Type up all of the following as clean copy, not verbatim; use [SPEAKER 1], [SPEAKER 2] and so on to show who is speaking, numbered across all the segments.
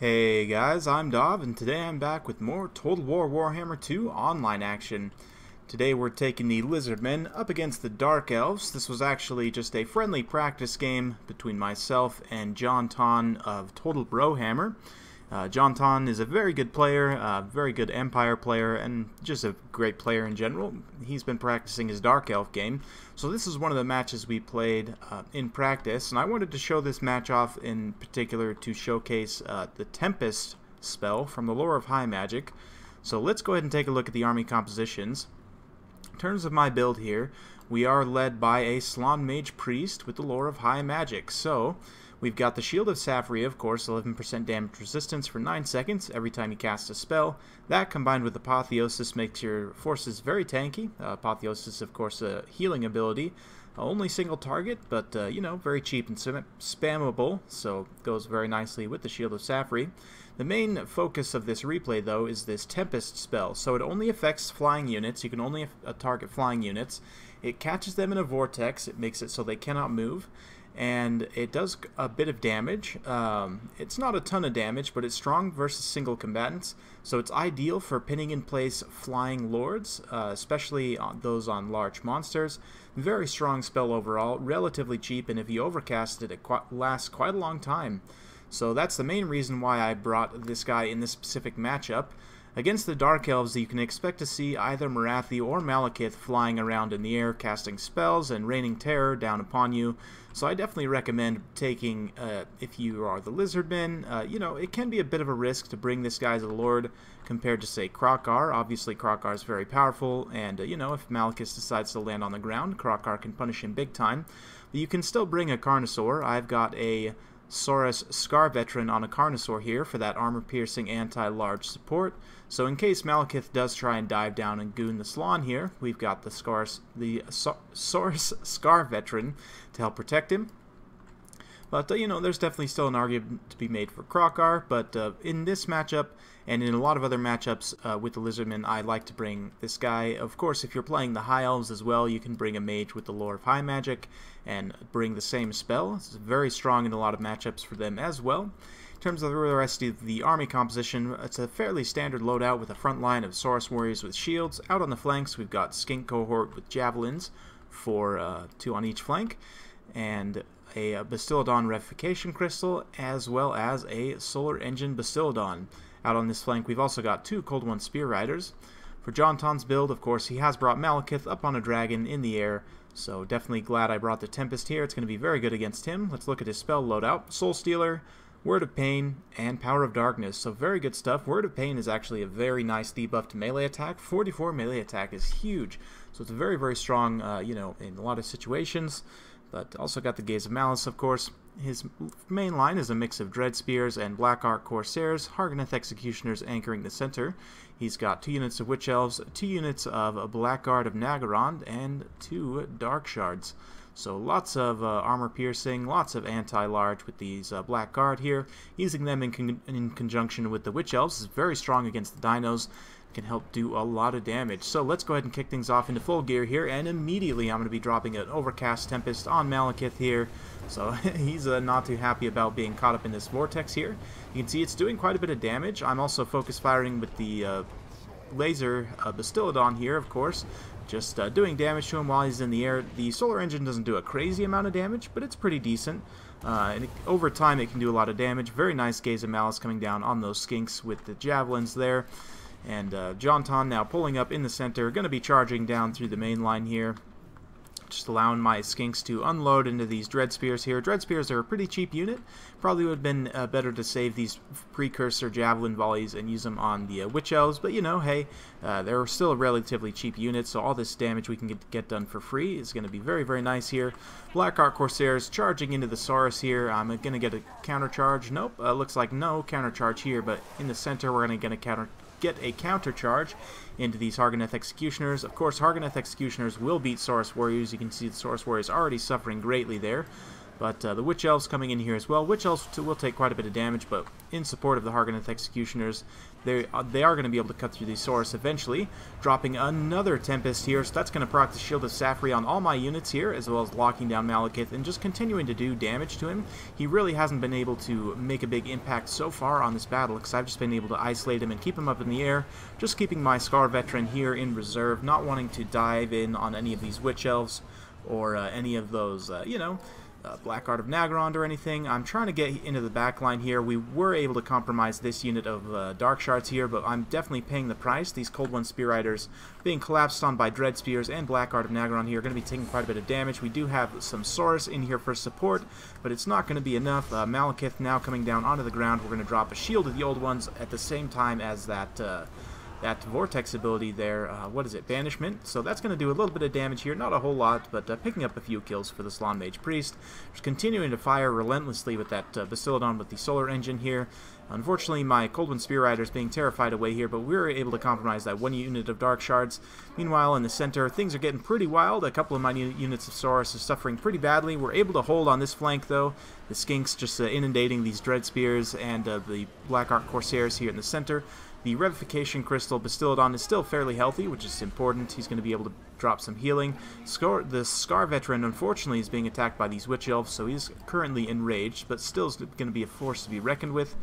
[SPEAKER 1] Hey guys, I'm Dov, and today I'm back with more Total War Warhammer 2 online action. Today we're taking the Lizardmen up against the Dark Elves. This was actually just a friendly practice game between myself and John Ton of Total Brohammer. John Ton is a very good player, very good Empire player, and just a great player in general. He's been practicing his Dark Elf game, so this is one of the matches we played in practice, and I wanted to show this match off in particular to showcase the Tempest spell from the lore of High Magic. So let's go ahead and take a look at the army compositions. In terms of my build here, we are led by a Slaan Mage Priest with the lore of High Magic. So we've got the Shield of Sapphire, of course, 11% damage resistance for 9 seconds every time you cast a spell. That combined with Apotheosis makes your forces very tanky. Apotheosis, of course, a healing ability. Only single target, but, you know, very cheap and spammable, so it goes very nicely with the Shield of Sapphire. The main focus of this replay, though, is this Tempest spell. So it only affects flying units. You can only target flying units. It catches them in a vortex. It makes it so they cannot move. And it does a bit of damage. It's not a ton of damage, but it's strong versus single combatants. So it's ideal for pinning in place flying lords, especially those on large monsters. Very strong spell overall, relatively cheap, and if you overcast it, it lasts quite a long time. So that's the main reason why I brought this guy in this specific matchup. Against the Dark Elves, you can expect to see either Morathi or Malekith flying around in the air, casting spells and raining terror down upon you. So I definitely recommend taking, if you are the Lizardmen, you know, it can be a bit of a risk to bring this guy as a Lord compared to, say, Krokar. Obviously, Krokar is very powerful, and, you know, if Malekith decides to land on the ground, Krokar can punish him big time. But you can still bring a Carnosaur. I've got a Saurus Scar Veteran on a Carnosaur here for that armor-piercing anti-large support. So in case Malekith does try and dive down and goon the Slaan here, we've got the Saurus Scar Veteran to help protect him. But, you know, there's definitely still an argument to be made for Krokar, but in this matchup, and in a lot of other matchups with the Lizardmen, I like to bring this guy. Of course, if you're playing the High Elves as well, you can bring a Mage with the lore of High Magic and bring the same spell. It's very strong in a lot of matchups for them as well. In terms of the rest of the army composition, it's a fairly standard loadout with a front line of Saurus Warriors with shields. Out on the flanks, we've got Skink Cohort with Javelins for 2 on each flank, and a Bastillodon Revification Crystal, as well as a Solar Engine Bastillodon. Out on this flank, we've also got 2 Cold One Spear Riders. For John Ton's build, of course, he has brought Malekith up on a dragon in the air, so definitely glad I brought the Tempest here. It's going to be very good against him. Let's look at his spell loadout. Soul Stealer, Word of Pain, and Power of Darkness. So very good stuff. Word of Pain is actually a very nice debuff to melee attack. 44 melee attack is huge. So it's very, very strong, you know, in a lot of situations. But also got the Gaze of Malice, of course. His main line is a mix of Dread Spears and Black Ark Corsairs, Hargoneth Executioners anchoring the center. He's got 2 units of Witch Elves, 2 units of a Blackguard of Naggarond, and 2 Dark Shards. So lots of armor piercing, lots of anti-large with these Blackguard here. Using them in conjunction with the Witch Elves is very strong against the Dinos. Can help do a lot of damage. So let's go ahead and kick things off into full gear here, and immediately I'm going to be dropping an Overcast Tempest on Malekith here. So he's not too happy about being caught up in this vortex here. You can see it's doing quite a bit of damage. I'm also focus firing with the laser Bastillodon here, of course, just doing damage to him while he's in the air. The Solar Engine doesn't do a crazy amount of damage, but it's pretty decent. And over time it can do a lot of damage. Very nice Gaze of Malice coming down on those skinks with the javelins there. And John Ton now pulling up in the center, going to be charging down through the main line here. Just allowing my skinks to unload into these Dread Spears here. Dread Spears are a pretty cheap unit. Probably would have been better to save these precursor Javelin Volleys and use them on the Witch Elves. But, you know, hey, they're still a relatively cheap unit, so all this damage we can get done for free is going to be very, very nice here. Black Ark Corsairs charging into the Saurus here. I'm going to get a counter charge. Nope, looks like no counter charge here, but in the center we're going to get a counter charge into these Hargoneth Executioners. Of course, Hargoneth Executioners will beat Saurus Warriors. You can see the Saurus Warriors already suffering greatly there. But the Witch Elves coming in here as well. Witch Elves will take quite a bit of damage, but in support of the Hargoneth Executioners, they are going to be able to cut through the Saurus eventually, dropping another Tempest here. So that's going to proc the Shield of Safri on all my units here, as well as locking down Malekith and just continuing to do damage to him. He really hasn't been able to make a big impact so far on this battle, because I've just been able to isolate him and keep him up in the air, just keeping my Scar Veteran here in reserve, not wanting to dive in on any of these Witch Elves or any of those, you know, Black Art of Nagrand or anything. I'm trying to get into the back line here. We were able to compromise this unit of Dark Shards here, but I'm definitely paying the price. These Cold One Spear Riders being collapsed on by Dread Spears and Black Art of Nagrand here are going to be taking quite a bit of damage. We do have some Saurus in here for support, but it's not going to be enough. Malekith now coming down onto the ground. We're going to drop a Shield of the Old Ones at the same time as that Vortex ability there, what is it, Banishment. So that's going to do a little bit of damage here, not a whole lot, but picking up a few kills for the Slaan Mage Priest. Just continuing to fire relentlessly with that Bastiladon with the Solar Engine here. Unfortunately, my Cold One Spear Rider is being terrified away here, but we were able to compromise that one unit of Dark Shards. Meanwhile, in the center, things are getting pretty wild. A couple of my units of Saurus are suffering pretty badly. We're able to hold on this flank, though. The Skinks just inundating these Dread Spears and the Black Art Corsairs here in the center. The Revification Crystal Bastiladon is still fairly healthy, which is important. He's going to be able to drop some healing. The Scar Veteran, unfortunately, is being attacked by these Witch Elves, so he's currently enraged, but still is going to be a force to be reckoned with.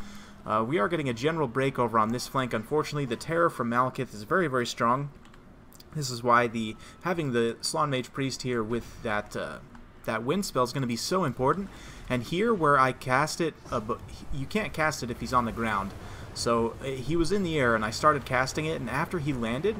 [SPEAKER 1] We are getting a general break over on this flank. Unfortunately, the terror from Malekith is very, very strong. This is why having the Slaan Mage Priest here with that wind spell is going to be so important. And here, where I cast it, you can't cast it if he's on the ground. So he was in the air, and I started casting it, and after he landed,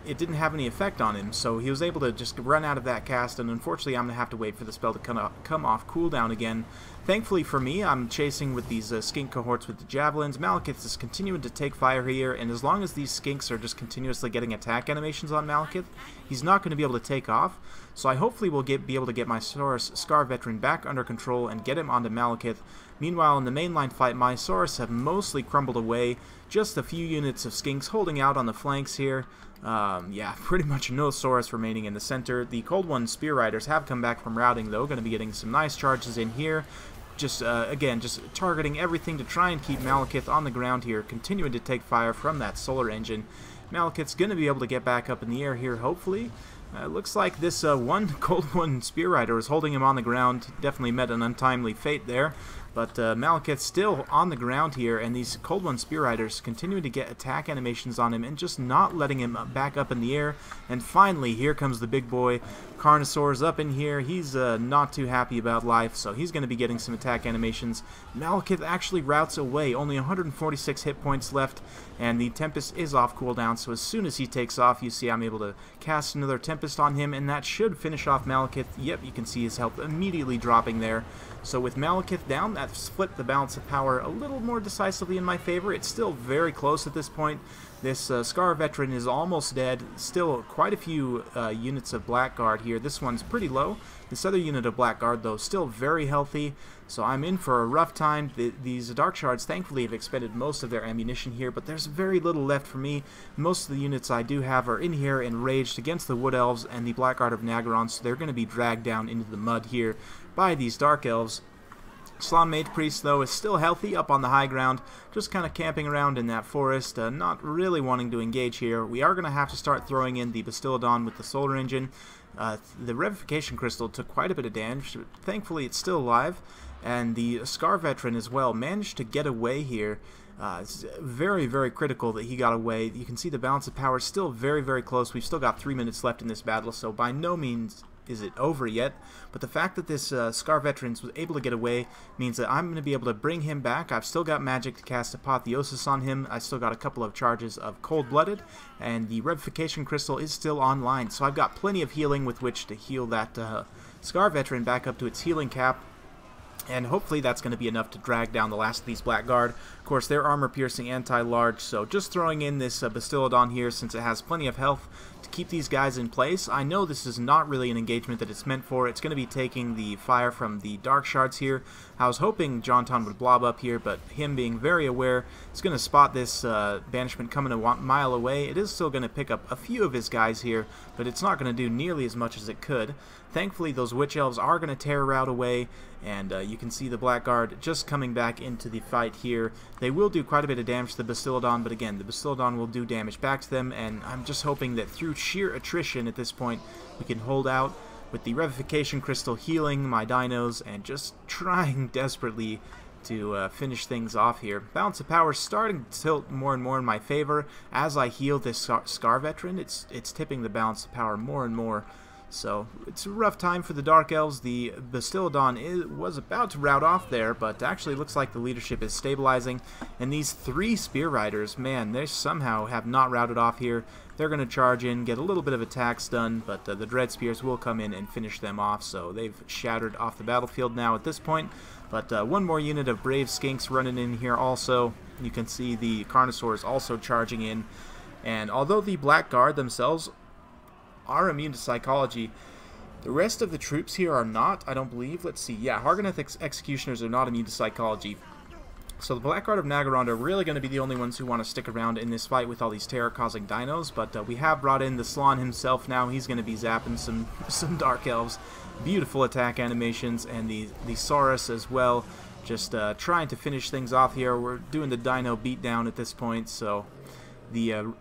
[SPEAKER 1] it didn't have any effect on him, so he was able to just run out of that cast, and unfortunately I'm going to have to wait for the spell to come off cooldown again. Thankfully for me, I'm chasing with these skink cohorts with the javelins. Malekith is continuing to take fire here, and as long as these skinks are just continuously getting attack animations on Malekith, he's not going to be able to take off. So I hopefully will be able to get my Saurus Scar Veteran back under control and get him onto Malekith. Meanwhile, in the mainline fight, my Saurus have mostly crumbled away. Just a few units of skinks holding out on the flanks here. Yeah, pretty much no Saurus remaining in the center. The Cold One Spear Riders have come back from routing, though. Going to be getting some nice charges in here. Just, again, just targeting everything to try and keep Malekith on the ground here, continuing to take fire from that Solar Engine. Malekith's going to be able to get back up in the air here, hopefully. Looks like this one Cold One Spear Rider is holding him on the ground. Definitely met an untimely fate there. But Malekith's still on the ground here, and these Cold One Spear Riders continuing to get attack animations on him and just not letting him back up in the air. And finally, here comes the big boy. Carnosaur's up in here. He's not too happy about life, so he's going to be getting some attack animations. Malekith actually routes away. Only 146 hit points left, and the Tempest is off cooldown, so as soon as he takes off, you see I'm able to cast another Tempest on him, and that should finish off Malekith. Yep, you can see his health immediately dropping there. So with Malekith down, that split the balance of power a little more decisively in my favor. It's still very close at this point. This Scar Veteran is almost dead. Still quite a few units of Blackguard here. This one's pretty low. This other unit of Blackguard, though, still very healthy. So I'm in for a rough time. These Dark Shards, thankfully, have expended most of their ammunition here, but there's very little left for me. Most of the units I do have are in here enraged against the Wood Elves and the Blackguard of Nagaron, so they're going to be dragged down into the mud here by these Dark Elves. Slaan Mage Priest, though, is still healthy up on the high ground, just kind of camping around in that forest, not really wanting to engage here. We are going to have to start throwing in the Bastiladon with the Solar Engine. The Revification Crystal took quite a bit of damage, but thankfully it's still alive, and the Scar Veteran as well managed to get away here. It's very, very critical that he got away. You can see the balance of power is still very, very close. We've still got 3 minutes left in this battle, so by no means is it over yet, but the fact that this Scar Veteran was able to get away means that I'm going to be able to bring him back. I've still got magic to cast Apotheosis on him. I still got a couple of charges of Cold-Blooded, and the Revification Crystal is still online, so I've got plenty of healing with which to heal that Scar Veteran back up to its healing cap. And hopefully that's going to be enough to drag down the last of these Blackguard. Of course, they're armor-piercing anti-large, so just throwing in this Bastiladon here since it has plenty of health to keep these guys in place. I know this is not really an engagement that it's meant for. It's going to be taking the fire from the Dark Shards here. I was hoping Jonton would blob up here, but him being very aware, it's going to spot this banishment coming a mile away. It is still going to pick up a few of his guys here, but it's not going to do nearly as much as it could. Thankfully, those Witch Elves are going to tear route away, And you can see the Blackguard just coming back into the fight here. They will do quite a bit of damage to the Bastiladon, but again, the Bastiladon will do damage back to them, and I'm just hoping that through sheer attrition at this point, we can hold out with the Revivification Crystal healing my dinos and just trying desperately to finish things off here. Balance of power starting to tilt more and more in my favor. As I heal this Scar Veteran, it's tipping the balance of power more and more. So it's a rough time for the Dark Elves. The Bastiladon was about to rout off there, but actually looks like the leadership is stabilizing. And these 3 Spear Riders, man, they somehow have not routed off here. They're going to charge in, get a little bit of attacks done, but the Dread Spears will come in and finish them off. So they've shattered off the battlefield now at this point. But one more unit of Brave Skinks running in here also. You can see the Carnosaurs also charging in. And although the Blackguard themselves are immune to psychology, the rest of the troops here are not, I don't believe. Let's see. Yeah, Hargoneth Executioners are not immune to psychology. So the Blackguard of Nagaronda are really going to be the only ones who want to stick around in this fight with all these terror-causing dinos, but we have brought in the Slaan himself now. He's going to be zapping some Dark Elves. Beautiful attack animations, and the Saurus as well. Just trying to finish things off here. We're doing the dino beatdown at this point, so the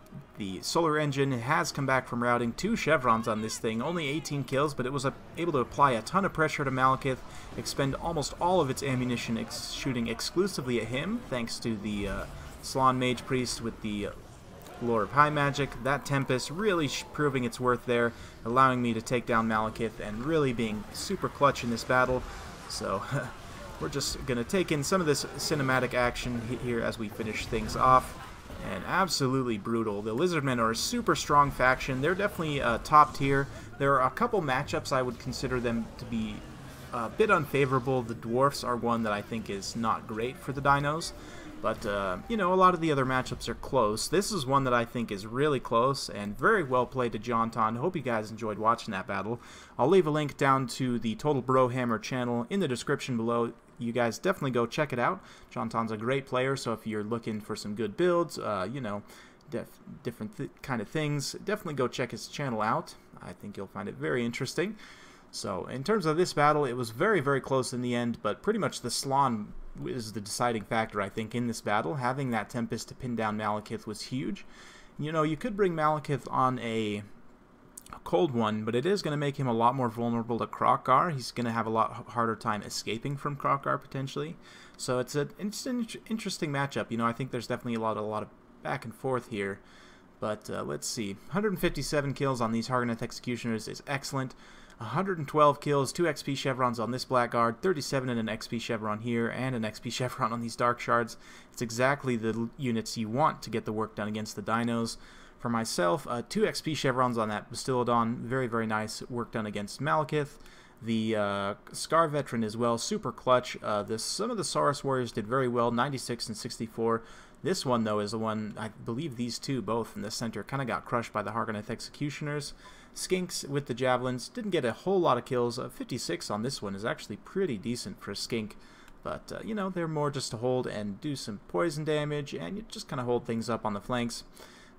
[SPEAKER 1] Solar Engine has come back from routing 2 chevrons on this thing. Only 18 kills, but it was able to apply a ton of pressure to Malekith, expend almost all of its ammunition shooting exclusively at him, thanks to the Slaan Mage Priest with the Lore of High Magic. That Tempest really proving its worth there, allowing me to take down Malekith and really being super clutch in this battle. So we're just going to take in some of this cinematic action here as we finish things off. And absolutely brutal. The Lizardmen are a super strong faction. They're definitely top tier. There are a couple matchups I would consider them to be a bit unfavorable. The Dwarfs are one that I think is not great for the dinos. But, you know, a lot of the other matchups are close. This is one that I think is really close and very well played to Jonton. Hope you guys enjoyed watching that battle. I'll leave a link down to the Total Brohammer channel in the description below. You guys definitely go check it out. Jonton's a great player, so if you're looking for some good builds, you know, different kind of things, definitely go check his channel out. I think you'll find it very interesting. So, in terms of this battle, it was very, very close in the end, but pretty much the Slaan is the deciding factor, I think, in this battle. Having that Tempest to pin down Malekith was huge. You know, you could bring Malekith on a cold one, but it is going to make him a lot more vulnerable to Kroq-Gar. He's going to have a lot harder time escaping from Kroq-Gar potentially. So it's an interesting matchup. You know, I think there's definitely a lot of back and forth here. But let's see. 157 kills on these Hargoneth Executioners is excellent. 112 kills, 2 XP chevrons on this Blackguard, 37 and an XP chevron here, and an XP chevron on these Dark Shards. It's exactly the units you want to get the work done against the dinos. For myself, 2 XP chevrons on that Bastiladon, very, very nice work done against Malekith. The Scar Veteran as well, super clutch. Some of the Saurus Warriors did very well, 96 and 64. This one, though, is the one, I believe these two, both in the center, kind of got crushed by the Hargoneth Executioners. Skinks with the Javelins didn't get a whole lot of kills. 56 on this one is actually pretty decent for a Skink. But, you know, they're more just to hold and do some poison damage, and you just kind of hold things up on the flanks.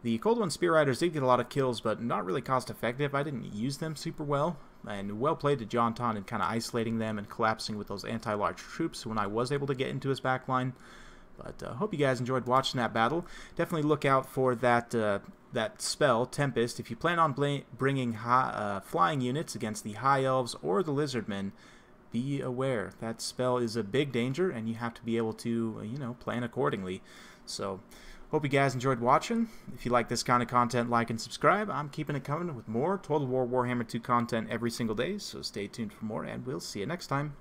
[SPEAKER 1] The Cold One Spear Riders did get a lot of kills, but not really cost effective. I didn't use them super well, and well played to Jonton in kind of isolating them and collapsing with those anti-large troops when I was able to get into his backline. But hope you guys enjoyed watching that battle. Definitely look out for that that spell, Tempest. If you plan on bringing flying units against the High Elves or the Lizardmen, be aware. That spell is a big danger, and you have to be able to, you know, plan accordingly. So, hope you guys enjoyed watching. If you like this kind of content, like and subscribe. I'm keeping it coming with more Total War Warhammer 2 content every single day, so stay tuned for more, and we'll see you next time.